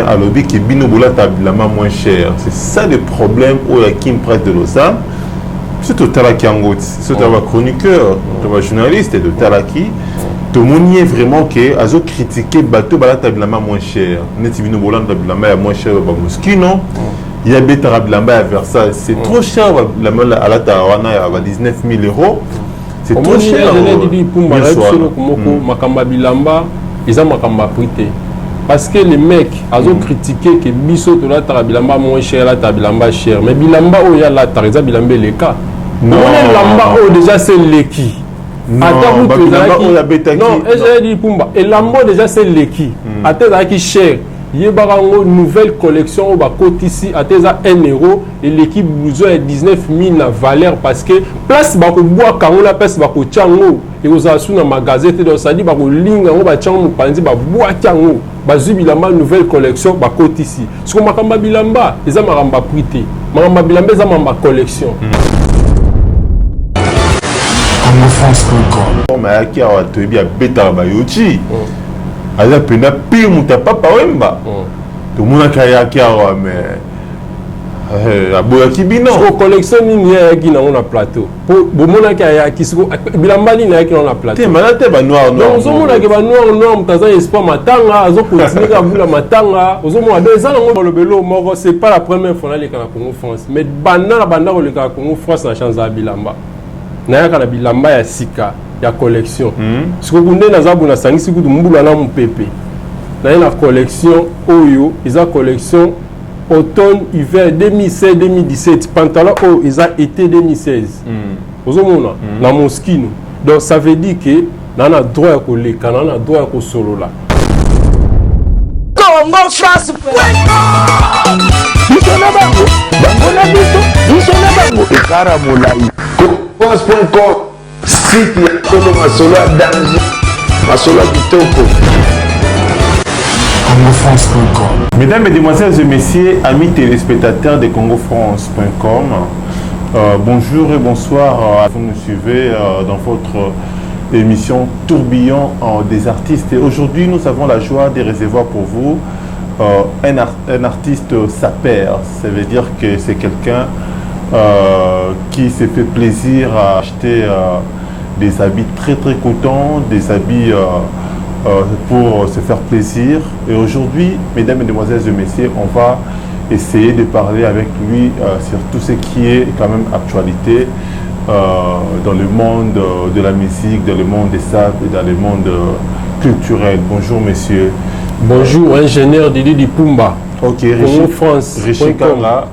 À l'objet qui bino bola tabilama moins cher. C'est ça le problème où il y a qui me prête de l'OSA. C'est total à Kiangot, c'est total à chroniqueur, total à journaliste et total à qui. Tout le monde est vraiment que azo critiquer bateau bala tabilama moins cher. Neti bino bola tabilama moins cher ba moskino. Il y a bêta tabilama à Versailles, c'est trop cher la mal à la tawana à 19 000 euros. C'est trop cher. Makamba bilamba, ils ont makamba prité. Parce que les mecs, ils ont critiqué que biso to la tabilamba moins cher, la tabilamba cher. Mais bilamba o ya la tariza bilamba les cas. Non, lamba o déjà c'est l'équi. Non, non, j'ai dit Pumba. Et lamba déjà c'est l'équi. Attends qui cher. Il y a une nouvelle collection au côté ici à 1 euro et l'équipe blouson est 19 000 la valeur parce que place bako bois quand on la place bako chango et aux asous dans magasin donc ça dit bako linga on ba chango panzi ba bois chango ba zubilamba nouvelle collection ba côté ici ce qu'on makamba bilamba les a maramba prité makamba bilamba les a mamba collection comme mais qui a to bien beta ba yoti alors puis na pire mon papa wemba tout le monde a kayaki mais aboya kibino so collection ni yaki na on a plateau pour bomona kayaki so bilamba ni yaki na plateau te manate ba noir non so mona ke ba noir mutaza espoir matanga azo continuer ka vula matanga ozo mona deux ans ngo le belo moko c'est pas la première fois na le Congo France mais banda ko le Congo France na chance à bilamba na yaka na bilamba ya sika ya collection. Ce que vous avez dans la sangi, c'est que vous avez un PP. Dans la collection Oyo, ils ont collection automne, hiver 2016-2017. Pantalon Oyo, ils ont été 2016. Vous avez dans mon skin. Donc ça veut dire que nous avons droit à coller, nous avons droit à solo là. Congo France. Mesdames, Mesdemoiselles et Messieurs, amis téléspectateurs de CongoFrance.com, bonjour et bonsoir. Vous nous suivez dans votre émission Tourbillon des artistes. Et aujourd'hui, nous avons la joie de recevoir pour vous un artiste sapeur. Ça veut dire que c'est quelqu'un qui se fait plaisir à acheter des habits très coûteux, des habits pour se faire plaisir. Et aujourd'hui, mesdames, mesdemoiselles et messieurs, on va essayer de parler avec lui sur tout ce qui est quand même actualité dans le monde de la musique, dans le monde des arts et dans le monde culturel. Bonjour monsieur. Bonjour, ingénieur Didi Dipumba. Ok, Rishi Kanga,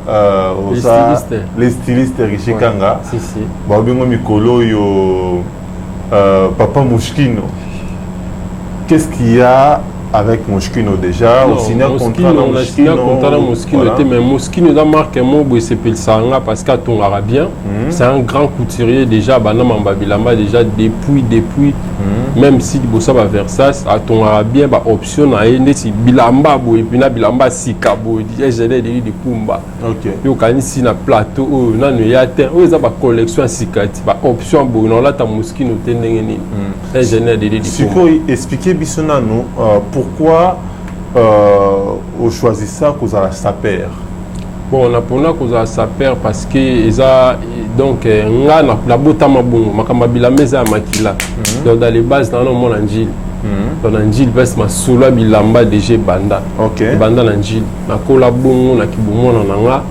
les stylistes Rishi Kanga. Si, si. Babingo Mikolo yo Papa Moschino. Qu'est-ce qu'il y a avec Moschino déjà? On a signé un contrat dans Moschino, mais Moschino est marqué Mobo c'est Sanga parce qu'à ton arabien, c'est un grand couturier déjà, Banam Babilamba déjà depuis, même si Bossa va Versace, à ton arabien, option à aider si Bilamba, et puis Bilamba Sikabo, j'ai dit de Pumba. Ok. Yo kanisi na plateau, on y a une collection Sikati, option, on a ta Moschino tenengeni. J'ai dit de Pumba. Expliquez Bissonano pourquoi on choisit ça cause à la sapeur. Bon, on a pour nous cause à la sapeur parce que ils a donc la botama bon makamba bilameza makila. Donc dans les bases dans le monde angile. Dans l'angile parce ma solo bilamba DG banda. OK. Banda l'angile. Na kola bon na kibumo na nga.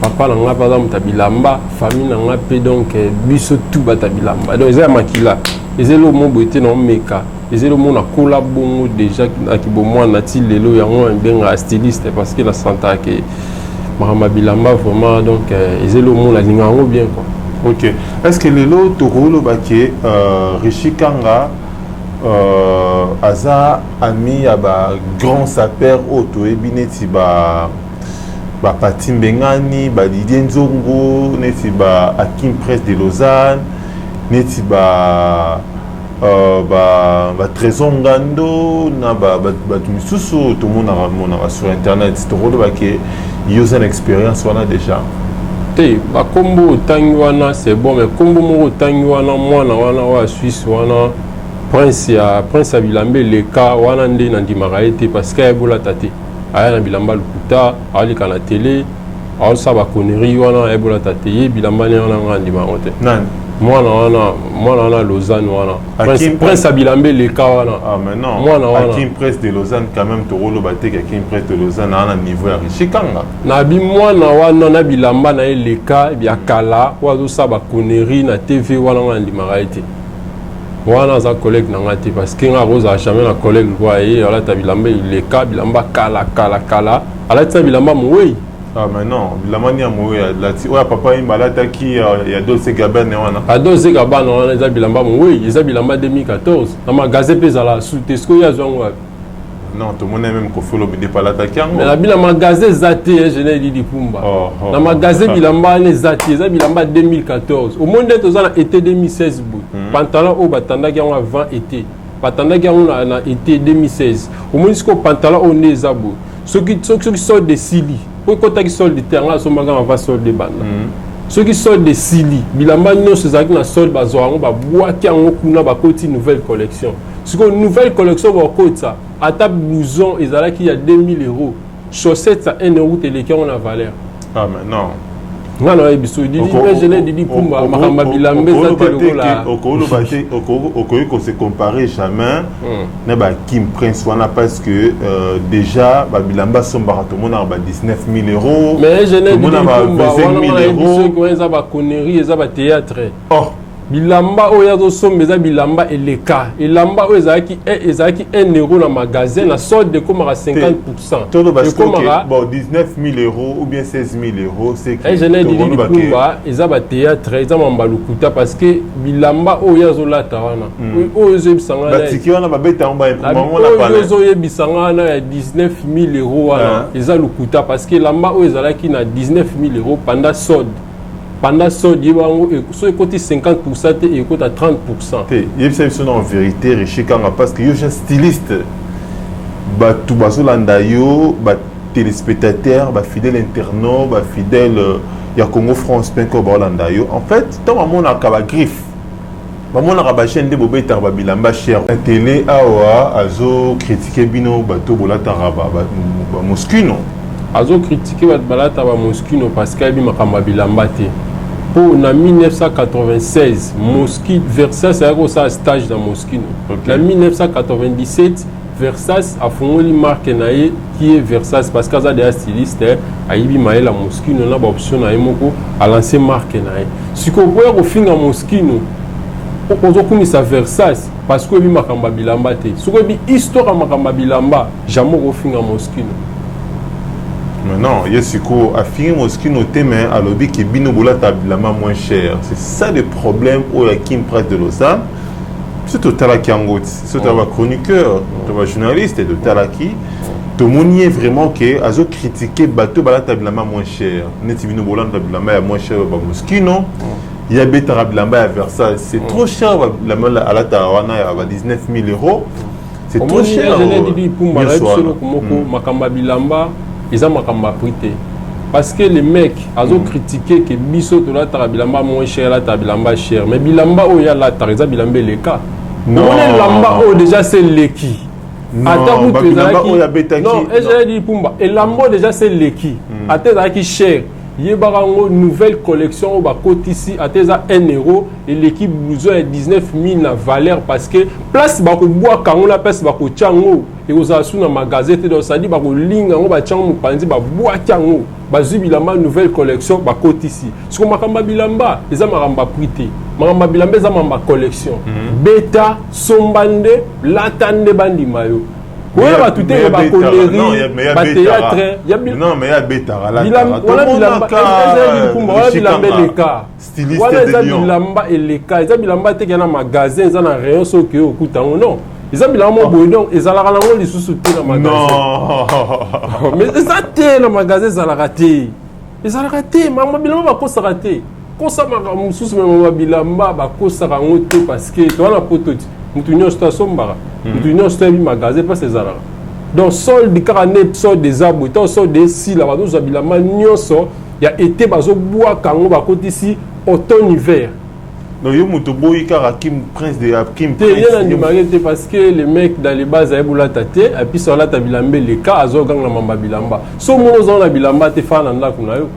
Papa na nga par exemple bilamba, famille na nga pe donc biso tout bata bilamba. Donc ils a makila. Ils le mot beauté non meka. Et le monde a collaboré déjà avec moi natil lelo yango benga styliste parce que la santa que Mahama Bilamba vraiment donc et le monde a lingango bien quoi. OK. Est-ce que lelo tokolo baké Rishi Kanga aza ami ya ba grand sapeur auto ebineti ba Pati Mbengani, ba Didier Nzongo, neti ba Hakim Presse de Lausanne, neti ba Trésor Ngando na misusu tout le monde a sur internet c'est drôle que ils ont une expérience voilà déjà te ba kombo tangi wana c'est bon mais kombo mo tangi wana mwana wana wa Suisse wana prince ya Bilambe leka wana nde na ndimaka ete parce que ebola tate aya na bilamba lukuta alika na télé aosa bakonnerie wana ebola tate ye bilamba ne wana nga ndimaka te nani mwana wana Lausanne wana prince ya Bilambe leka wana ah mais non mwana wana Hakim Prince de Lausanne quand même tokolo bateke Hakim Prince de Lausanne wana niveau ya Richikanga na bi mwana wana na bilamba na leka ya kala wazo sa bakonnerie na TV wana nga ndimaka ete wana za collègue na ngati parce que nga roza jamais na collègue quoi et ala ta bilamba leka bilamba kala ala ta bilamba moué ah mais non bilamba ni moué la ti oya papa imba la ta ki ya Dolce Gabbana wana a Dolce Gabbana wana za bilamba moué za bilamba 2014 na magasin pesa la sous Tesco ya zongo non tout le monde même ko folo bide pa la ta kiango mais la bilamba magasin zati je n'ai dit Pumba na magasin bilamba ne zati za bilamba 2014 au monde tozana été 2016 bout pantalon au batanda ki en avant été batanda ki na été 2016 au moins ce pantalon on ne zabo ceux qui sortent de Sili pour côté qui sort de terrain so manga va sort de banda ceux qui sortent de Sili bilamba nyo sezaki na sol bazoango ba boaki en kuna ba koti nouvelle collection ce que nouvelle collection ba kota ata blouson ezalaki ya 2000 €, chaussettes à 1 € teleki on a valeur ah mais non ngana ebiso didi je l'ai dit Pumba makamba Bilambe za telokola okoki ko se comparer jamais na ba Hakim Prince wana parce que déjà ba Bilamba sombara to mona ba 19 000 €, mais je l'ai dit Pumba wana ebiso ko eza ba connerie eza ba théâtre oh bilamba oyo azosomba bilamba eleka elamba oyo ezalaki 1 € na magasin na solde ekomaka 50%. Bon 19 000 € ou bien 16 000 €, c'est que je n'ai dit Pumba eza ba théâtre eza mamba lukuta parce que bilamba oyo azolata wana oyo ezobisanga na batiki wana babeta on ba oyo ezoyebisanga na ya 19 000 € wana eza lukuta parce que lamba oyo ezalaki na 19 000 € pendant solde so écoute 50% et écoute à 30%. Il y a en vérité Richikanga parce que yo je styliste ba tout bazolanda yo ba téléspectateurs ba fidèle internaute ba fidèle ya Congo France penko ba landa yo en fait tant maman na kaba griffe maman na ba chaîne de bobeta ba bilamba cher télé awa azo critiquer bino bato bolata raba ba Mosquino azo critiquer ba balata ba Mosquino parce que bi makamba bilamba te. Pour en 1996, Mosquito Versace a eu un stage dans Mosquito. En 1997, Versace a fondé une marque qui est Versace parce qu'il y a des stylistes a eu la Mosquito, on a une option à lancer marque. Si vous voyez au fin de Mosquito, on a commis ça Versace parce que vous avez bilamba. Si vous avez une histoire de bilamba, jamais au fin de Mosquito. Mais non, il y a ce qu'on a fini Mosquito mais à l'objet qui bino bola tabilama moins cher. C'est ça le problème au Hakim Prince de Lausanne. C'est total à Kiangot, c'est total à chroniqueur, total à journaliste et total à qui. Tout le monde est vraiment que azo critiquer bateau bala tabilama moins cher. Neti bino bola tabilama moins cher au Mosquito. Il y a beta tabilama à Versailles, c'est trop cher la à la Tawana à 19 000 €. C'est trop cher. Je l'ai dit pour Makamba Bilamba. Ils ont makamba prité parce que les mecs ont critiqué que biso to la bilamba moins cher la bilamba cher mais bilamba o ya la tarza bilamba leka non lamba o déjà c'est leki attends vous bilamba o ya betaki non et j'ai dit Pumba et lamba déjà c'est leki attends qui cher yebarango nouvelle collection ba côté ici ateza 1 € et l'équipe blouson est 19 000 na valeur parce que place ba ko bois kango la place ba ko chango et aux asu na magasin te donc ça dit ba ko linga ngo ba chango mu panzi ba bois chango ba zubilamba nouvelle collection ba côté ici ce ko makamba bilamba eza makamba prité makamba bilamba eza makamba collection beta sombande latande bandi mayo. Oui, il y a tout le théâtre. Non, mais il y a Bétara. Il y a Bilamba styliste de Lyon. Bilamba et les cas. Il y a Bilamba qui est dans un magasin, il y a un rayon sur qui est au couteau. Non. Il y a Bilamba Boudon, il y a un sous-souté dans le magasin. Non. Mais ça a dans le magasin, ça a raté. Ils ont raté. Maman Bilamba va raté. Quand ça m'a sous Bilamba va raté parce que tu as la poteau. Nous sommes nous sommes magasin pas ces arabes donc sol de carnet sol des arbres tant sol des si là nous habillement nyoso il y a été bazo bois kango ba côté ici automne hiver Donc yo mutoboyi car Hakim Prince de Hakim Prince. Il parce que les mecs dans les bases à boula tate et puis sur là ta bilamba les cas azo gang na mamba bilamba. So mono zo na bilamba te fa na ndako na yo.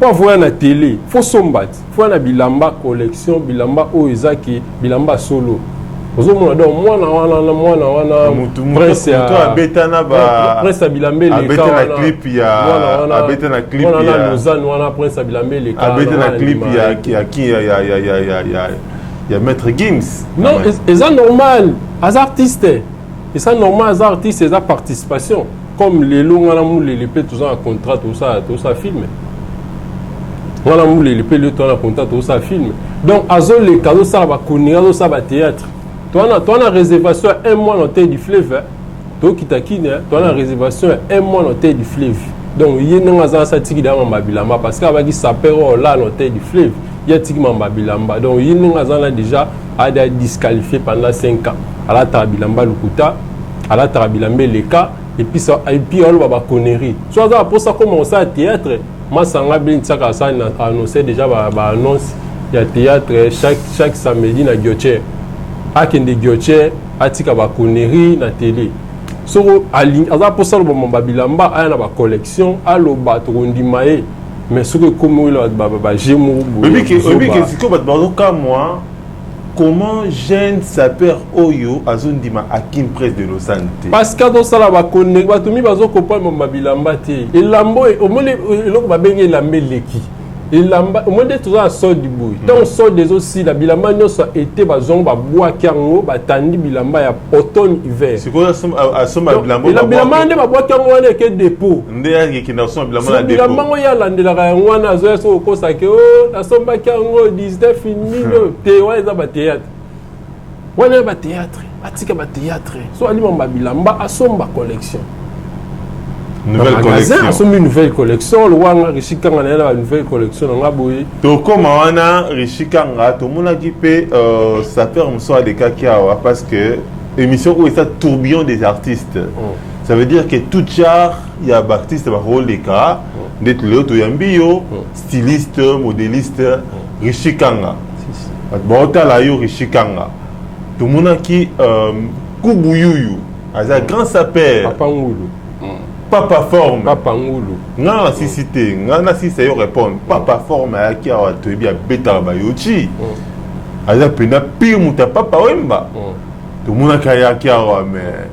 Pour voir na télé, faut sombat. Faut na bilamba collection bilamba o ezaki bilamba solo. Ozo mona donc moi na Prince ya betana ba Prince Bilambe les cas na clip ya betana clip ya na Lausanne wana Prince Bilambe les cas betana clip ya Maître Gims. Non, c'est ça normal as artistes. Et ça normal as artistes et sa participation comme les longs na moule les tout ça contrat tout ça film. Voilà moule les tout ça contrat tout ça film. Donc azo les cadeaux ça va connaître ça va théâtre. Toi, on a réservation à un mois dans terre du fleuve. Toi, qui t'a quitté, toi, on a réservation à un mois dans terre du fleuve. Donc, il y a un satire dans Mabilamba parce qu'il s'appelle là dans terre du fleuve. Il y a un Mabilamba. Donc, il y a déjà été disqualifié pendant 5 ans. À la Tarabilamba, Lukuta, à la Tarabilamba, les cas, et puis on va connerie. Soit pour ça, commencer à théâtre. Moi, ça m'a bien annoncé déjà, annonce. Il y a théâtre chaque samedi dans Gyoche. Akende Gyoche atika ba connerie na télé so ali aza pour ça le bon babilamba aya na ba collection alo ba to ndimae mais ce que comme il ba jemu oui que siko ba bazoka moi comment jeune sapeur oyo azondima Hakim Prince de Lausanne parce que dans ça la ba connerie ba to mi bazo comprendre mon babilamba te elambo au monde eloko ba bengi elambe leki. Au moins de tout ça sort du bout. Tant on sort des aussi la bilamba nyonso été bazong ba bois kango ba tandi bilamba ya automne hiver. C'est quoi asoma bilamba ba bilamba ne ba bois kango wana ke dépôt. Ndé ki na son bilamba na dépôt. Bilamba ngo ya landela ka wana zo so ko sake o asoma kango 19 000 te wa za ba théâtre. Wana ba théâtre, atika ba théâtre. So ali ba bilamba asomba collection. Nouvelle collection. Une nouvelle collection. Le Wanga Rishikanga a une nouvelle collection. Donc, comme on a Rishikanga, tout le monde qui peut ça fait un soir des cacaos parce que l'émission où est ça tourbillon des artistes. Ça veut dire que tout genre, il y a artiste qui rôle des cas, d'être l'autre, il y a un bio, styliste, modéliste, Rishikanga. Bon, tu as là, Rishikanga. Tout le monde qui Kubuyu, un grand sapeur. Papa forme. Papa Ngoulou. Nga si cité, nga si ça y répond. Papa forme à qui a tu bien bêta ba yochi. Aza pena pire muta papa wemba. Tout le monde a qui a mais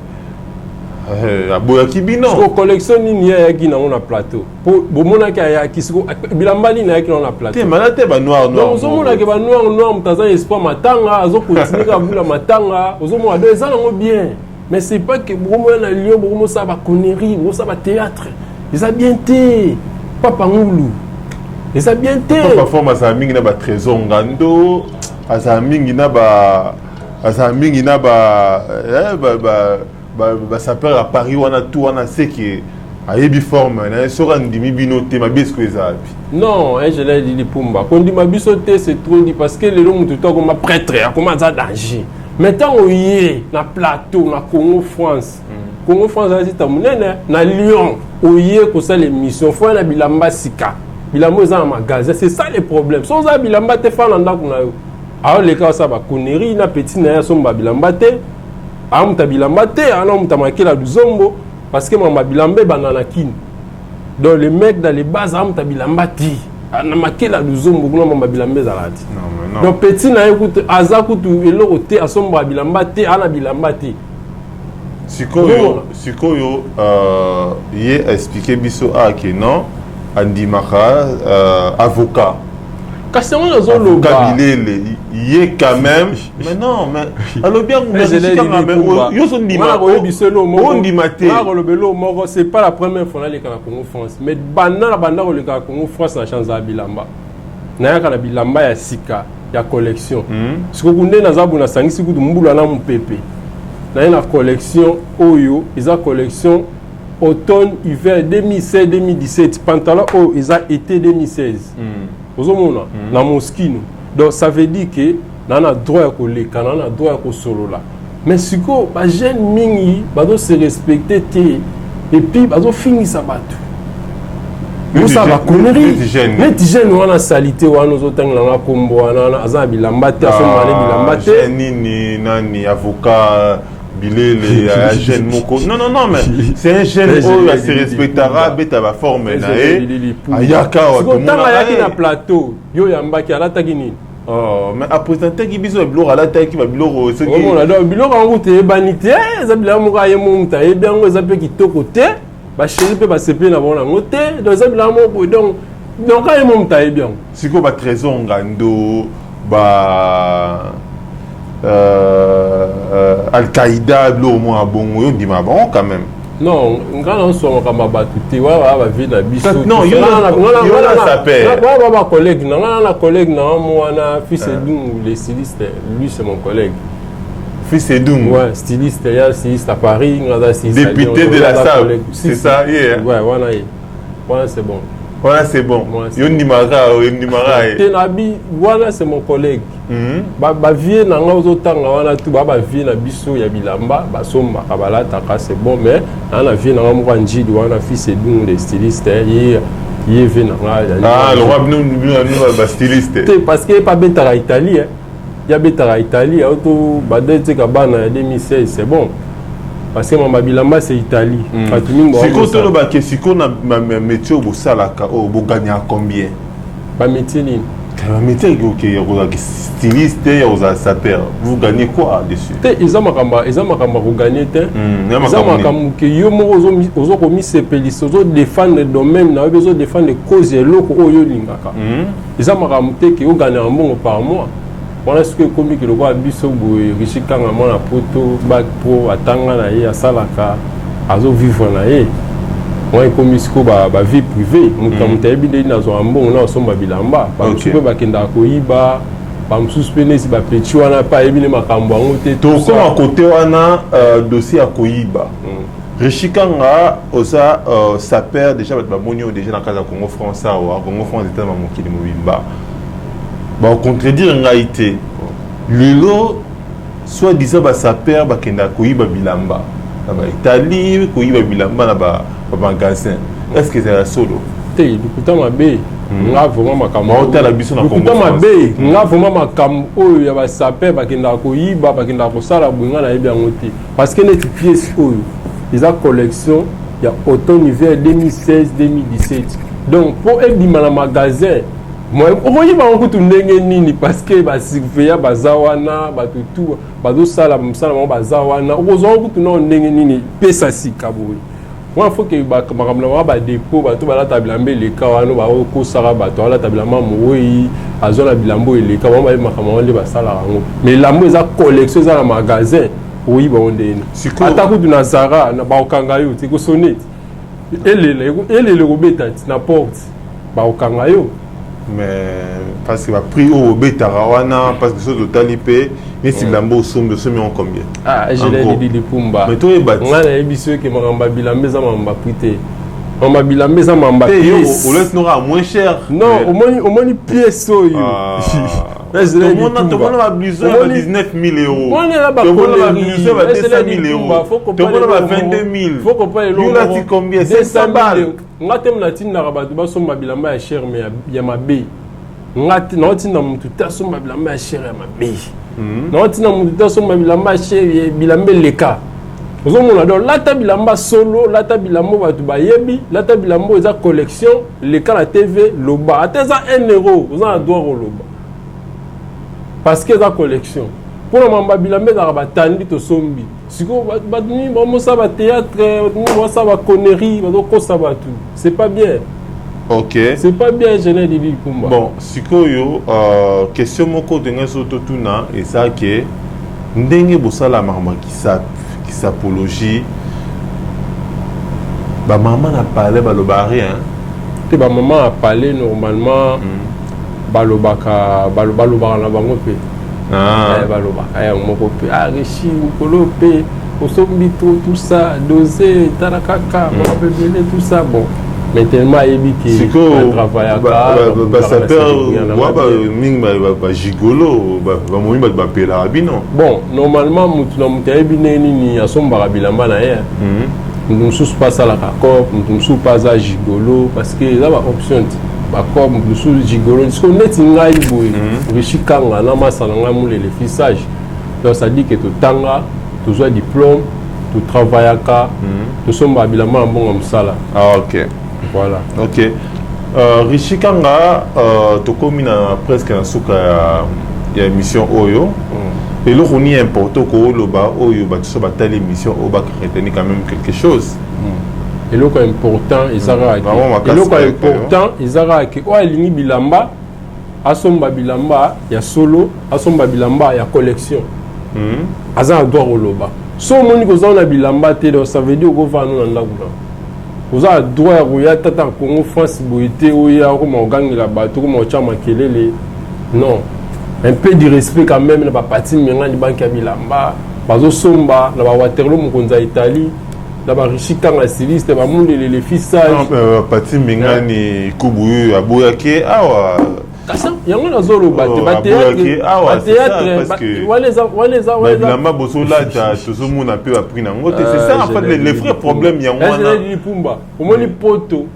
aboya kibino. So collection ni ya qui na on a plateau. Pour bomona kaya qui siko bilamba ni na qui on a plateau. Te malate ba noir. Donc ozomona ke ba noir mutaza espoir matanga azo continuer ka vula matanga. Ozomona 2 ans bien. Mais c'est pas que beaucoup à Lyon, beaucoup ça va connerie, beaucoup ça va théâtre. Ils ont bien été. Papa Ngoulou. Ils ont bien été. Papa forme ça mingi na ba trésor ngando, ça mingi na ba ça perd à Paris on a tout on a c'est que ayebi forme na sora ndimi binoté ma bisco ezabi. Non, je l'ai dit Pumba. Quand dit ma bisoté c'est trop dit parce que les gens tout comme un prêtre, comment ça danger. Maintenant, on y est, na plateau, na Congo France. Congo France, na Lyon, on y est, pour ça l'émission. Il faut un bilamba sika. Bilamba est un magasin. C'est ça le problème. Sans un bilamba, tu fais un endroit. Alors, les cas, ça va connerie, na petit, na son bilamba te. Alors, on t'a bilamba te, alors on t'a marqué la zombo. Parce que mon bilamba est banana kin. Donc, les mecs dans les bases, on t'a bilamba te. On a marqué la zombo, on m'a bilamba zalati. Donc petit na écoute azakutu eloroté à son bilamba te ana bilamba te. Sikoyo yé expliquer biso a que non andimaka avocat. Kasi on zo loba. Kabilele yé quand même. Mais non mais alors bien yo son ndima on ndimate. C'est pas la première fois dans le Congo France mais banda le Congo France na chance bilamba. Na ya bilamba ya sika ya collection. Si vous avez une sangisi kutu mbula na mpepe. Na une collection oyo, isa collection automne hiver 2016-2017 pantalon oyo isa été 2016. Ozomona na moskino. Donc ça veut dire que nana droit ko leka, nana droit ko solola. Mais siko ba jeune mingi ba do se respecter te et puis ba do finir sa batu. ça va connerie net jeune wana salité wana ozotangela kombo wana aza bilamba te asomale bilamba te nani avocat bilele ya jeune moko non mais c'est un jeune où il se respectera beta ba forme na ayaka wa tout le monde na plateau yo yambaki alataki nini mais à présenter qui biso biloko alata ki ba biloko ce qui on adore biloko en route e banité za biloko moko ayemo muta e bien ngo za pe kitoko te ba chéri pe ba sepe na bona ngote donc za biloko moko donc ayemo muta e bien siko ba trésor ngando ba Al-Qaïda biloko mo abongo yo ndima bon quand même. Non, on soit comme battu, wa va vivre na biso. Non, yo ça perd. Wa collègue, na collègue na moi na fils Edoum, le styliste, lui c'est mon collègue. Fils Edoum. Ouais, styliste, il y a styliste à Paris, député de la salle. C'est ça, yeah. Ouais, voilà c'est bon. Voilà c'est bon. Yo ndimara. Tenabi, voilà c'est mon collègue. Ba vie na nga ozotanga wana tu ba vie na biso ya bilamba ba somba kabala taka c'est bon mais na vie na nga mo njidi wana fils Edoum le styliste yi vie na nga le roi nous ba styliste parce que pas betara Italie ya betara Italie auto ba dete ka bana 2016 c'est bon parce que ma bilamba c'est Italie c'est quoi to ba que siko na métier au salaka au boganya combien ba métier ni métier qui styliste aux sapeurs vous gagnez quoi dessus ils ont gagné ils ont que yo mo ozo komi sepelisi ozo défendre le domaine na besoin défendre les causes loko oyo lingaka ils ont makamute que yo gagner un bon par mois voilà ce que comme que le roi biso boye richikanga mona poto bac pro atanga na ye asalaka azo vivre na ye moi comme isko ba vie privée muta mutayebi de na zo ambongo na somba bilamba ba msupe ba kenda koyiba ba msuspene si ba petit wana pa yebi ne makambo ngo te to ko à côté wana dossier à koyiba Rishikanga osa sa père déjà ba monio déjà na casa Congo France ou Congo France était ma mokili mobimba ba contredire ngaité lelo soit disant ba sa père ba kenda koyiba bilamba ba Italie koyiba bilamba na ba magasin est-ce que c'est la solo te dukuta mabe nga vraiment makambo hôtel la biso na Congo dukuta mabe nga vraiment makambo oyo ya ba saper bakenda koyiba bakenda kosala bunga na yebi yango te parce que net pièce oyo eza collection ya automne hiver 2016 2017 donc pour ebima na magasin moi okoyiba ngo kutu ndenge nini parce que ba surveiller bazawana batutu bazosala msala mo bazawana okozwa kutu na ndenge nini pesa sikaboyi moi faut que makambo ba dépôt bato balata bilambe leka wana ba okosaka bato balata bilamba moyi azola bilambo eleka ba makambo wale basala rango mais lambo eza collection eza na magasin oui ba ondeni ata kutu na Zara na ba okanga yo te ko sonnet elele kobeta na porte ba okanga yo mais parce que va prix au beta wana parce que ce total IP mais si lambo sombe somme en combien je l'ai dit pumba mais toi bat on a ebiso que mamba bilambe za mamba prité mamba bilambe za mamba pièce on laisse n'aura moins cher non au moins pièce yo tout le monde a besoin de 19 000 euros tout le monde a besoin de 200 000 euros tout le monde a 22 000 faut comparer le là tu combien 500 balles ngate mnatina rabatu basomba bilamba ya cher mais ya mabe ngate naotina mutu tasomba bilamba ya cher ya mabe naotina mutu tasomba bilamba ya cher bilambe leka ozomona donc lata bilamba solo lata bilambo batu bayebi lata bilambo eza collection leka la TV loba ateza 1 euro oza na droit loba parce que eza collection pour la mamba bilambe za batandi to sombi siko batuni bamosa ba théâtre bamosa ba connerie bazokosa batu c'est pas bien. OK, c'est pas bien Jeanne Didi Kumba. Bon siko yo question moko denga soto tuna et ça que ndenge bosala mama qui s'apologie ba maman a parlé baloba rien te ba maman a parlé normalement balobaka na bango pe baloba aya moko pe richi mokolo pe osombi tout ça dosé tarakaka mabebele tout ça bon mais tellement yebi ki travailler ba sapeur wa ba ming ba gigolo ba moyi ba pela bino bon normalement mutu na mutu yebi nini asomba bilamba na ye Nous ne sommes pas ça la cop, nous ne sommes pas ça gigolo parce que là, option. D'accord, nous sommes gigolo. Ce qu'on est in live, Richikanga, na masalanga moule le fissage. Donc ça dit que tu tanga, tu as diplôme, tu travailles à cas, tu sommes habilement bon comme ça là. Ah ok. Voilà. Ok. Richikanga, tu commis presque un souk à émission Oyo. Et là, on est important que Oyo, tu sois telle émission, on va retenir quand même quelque chose. Et là, c'est important, ils arrêtent. Et là, c'est important, ils arrêtent. Oh, il y a bilamba, asomba bilamba, il y a solo, asomba bilamba, il y a collection. Azan doit roloba. So moni ko zona bilamba te do ça veut dire ko va no na ngula. Vous avez droit à tata Congo France boité ou ya ko mo gangi la bato ko mo chama kelele. Non. Un peu de respect quand même na ba parti menga ni banki ya bilamba. Bazo somba na ba Waterloo mo konza Italie. La Richikanga styliste ba monde les fissage. Parti menga ni kubu aboyake awa. Yango na zolo bate bilamba bosola ta tozomona pe appris nango te c'est ça en fait les vrais problèmes yango wana ni pumba omoni poto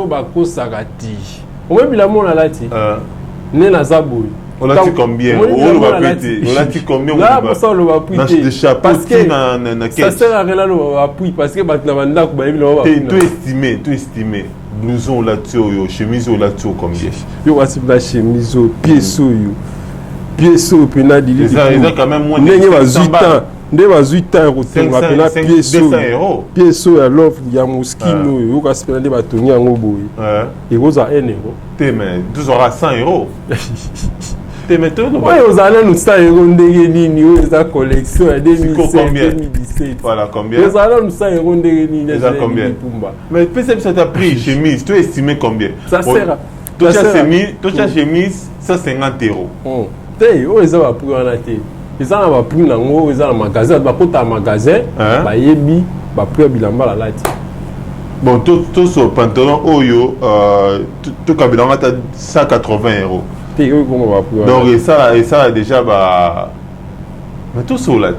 bakosaka ti omoni bilamba na lati ne na zaboy on l'a dit combien on l'a dit combien là pour ça on va appuyer parce que ça sert à rien là on va appuyer parce que ba na banda ko ba bilamba tout estimé blouson là-dessus, chemise là-dessus, combien? Yo, voici la chemise, pièce, puis na dili. Ça quand même moins de 8 ans. Ndé va 8 ans, on va appeler pièce. Pièce à l'offre, il y a Moskino, yo, quand c'est ndé va tourner en oboy. Et vous a 1 euro. T'es mais 12 aura 100 euros. T'es mais tout. Ouais, vous allez nous 100 euros ndé ni sa collection en 2017. Voilà combien? Vous allez nous 100 euros ndé ni. Déjà combien? Mais peut-être ça t'a pris chemise, tu estimé combien? Ça sert. Toi ta chemise 150 euros. T'es, oh ils va prendre en até. Ils en va prendre nango, ils en magasin, ba kota magasin, ba yebi, ba prendre bilamba la lati. Bon, tout ce pantalon Oyo, tout kabilanga ta 180 euros. Donc et ça déjà bah mais tout ça là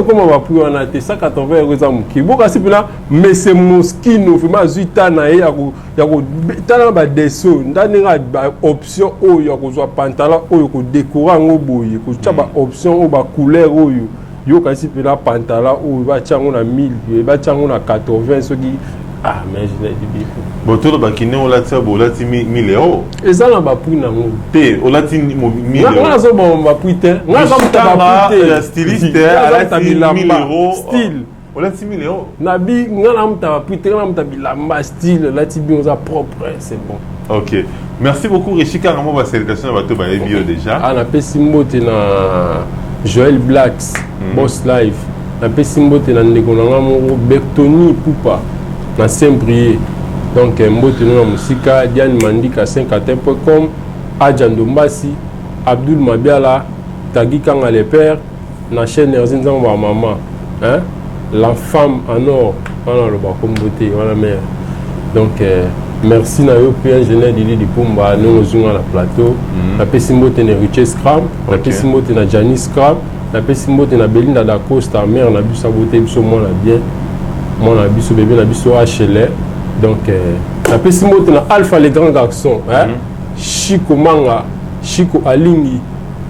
comment on va plus en acheter 180 euros ça qui boka si là mais c'est Moskino vraiment 8 ans na ya ko tala ba deso ndani ba option oyo ko zo pantalon oyo ko décorer ngo boye ko taba option o ba couleur oyo yo kasi pe la pantalon oyo ba chango na 1000 ba chango na 80 so qui ah mais je l'ai dit bon tout le bakine on l'a ça bon là 1000 euros et ça là ba prix na ngo te on l'a 1000 euros nga zo bon ba prix te nga zo ba prix te styliste à 1000 euros style on l'a 1000 euros nabi nga na mta prix te nga na mta bilamba style là ti bien ça propre c'est bon. OK merci beaucoup Richikanga mo ba salutation ba to ba bio déjà ah na pesi mbote na Joel Blacks Boss Life na pesi mbote na ndeko na nga mo Bertoni Poupa na Saint-Brieuc donc mbote na musika Diane Mandika 5atin.com Adjando Mbasi Abdul Mabiala Tagi Kanga le père na chaîne Erzinzang wa maman hein la femme en or on le bako mbote wala mère donc merci na yo pe ingénieur Dili Dipumba no zunga na plateau na pesi mbote na Richie Scram na pesi mbote na Janice Scram na pesi mbote na Belinda da Costa mère na biso bote biso mo na bien mon abisso bébé l'abisso HL donc la pesi moto na Alpha les grands garçons hein Chico Manga Chico Alingi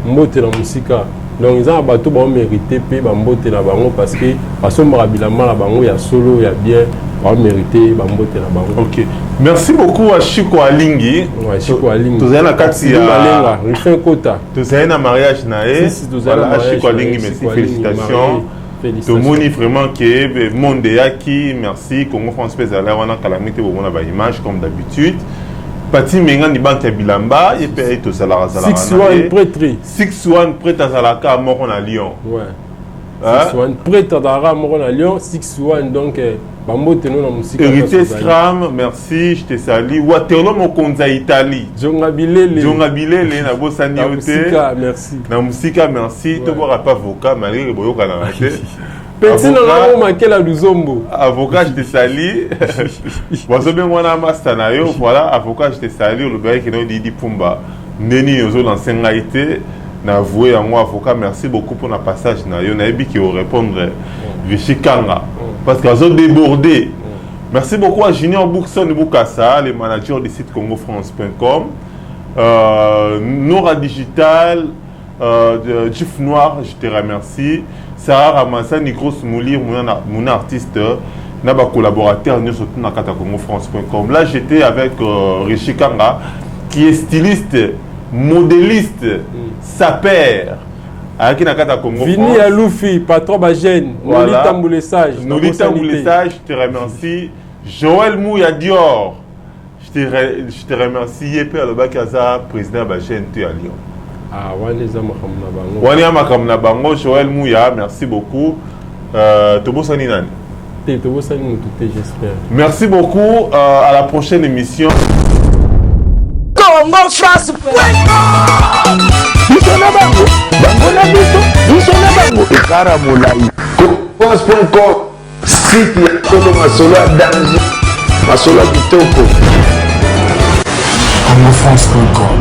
mbote na musika donc ils ont bateau ba mérité pe ba mbote na bango parce que basomba bilamba na bango ya solo ya bien ba mérité ba mbote na bango. OK merci beaucoup à Chico Alingi. Ouais Chico Alingi tous na kati ya Malenga Rifin Kota tous na mariage na voilà Chico Alingi merci félicitations. Tout le monde vraiment que le monde est acquis, merci. Congo France Pézala, on a calamité pour mon image comme d'habitude. Pati Mengan di banque Bilamba, il paye tout ça la 6-1 prêtri. 6-1 prêt à Zalaka, mort à Lyon. Ouais. 6-1 prêt à Zalaka, mort à Lyon. 6-1 donc, Bambo Teno na musique. Héritier Scram, merci, je te salue. Waterloo Mokonza Italie. Djonga Bilele, na Bossani Ote. Merci. Na musika, merci. Tu vois pas avocat, malgré le boyo canada. Petit na manqué la Luzombo. Avocat, je te salue. Bozo bien moi na mastana yo, voilà, avocat, je te salue. Le bail qui nous dit Pumba. Neni ozo l'enseignant été. N'avoué à moi avocat, merci beaucoup pour le passage. On a qui au répondre Vichy Kanga parce qu'ils ont débordé. Merci beaucoup à Junior Boukson Boukassa, le manager du site congofrance.com, Nora Digital, Jif Noir, je te remercie. Sarah Ramassa, Nikros Moulir, mon artiste, n'a pas collaborateur, nous sommes dans congofrance.com. Là, j'étais avec Rishi Kanga, qui est styliste, modéliste, sapeur. Vini à Luffy, patron Bagène, voilà. Nouli Tamboulessage, je te remercie. Joël Mouya Dior, je te remercie. Yepé Alobakaza, président Bagène, tu es à Lyon. Ah, Wani Makamna Bango, Joël Mouya, merci beaucoup. Tobo Saninan. J'espère. Merci beaucoup. À la prochaine émission. France.com, site ya Masolo danger, Masolo kitoko. congofrance.com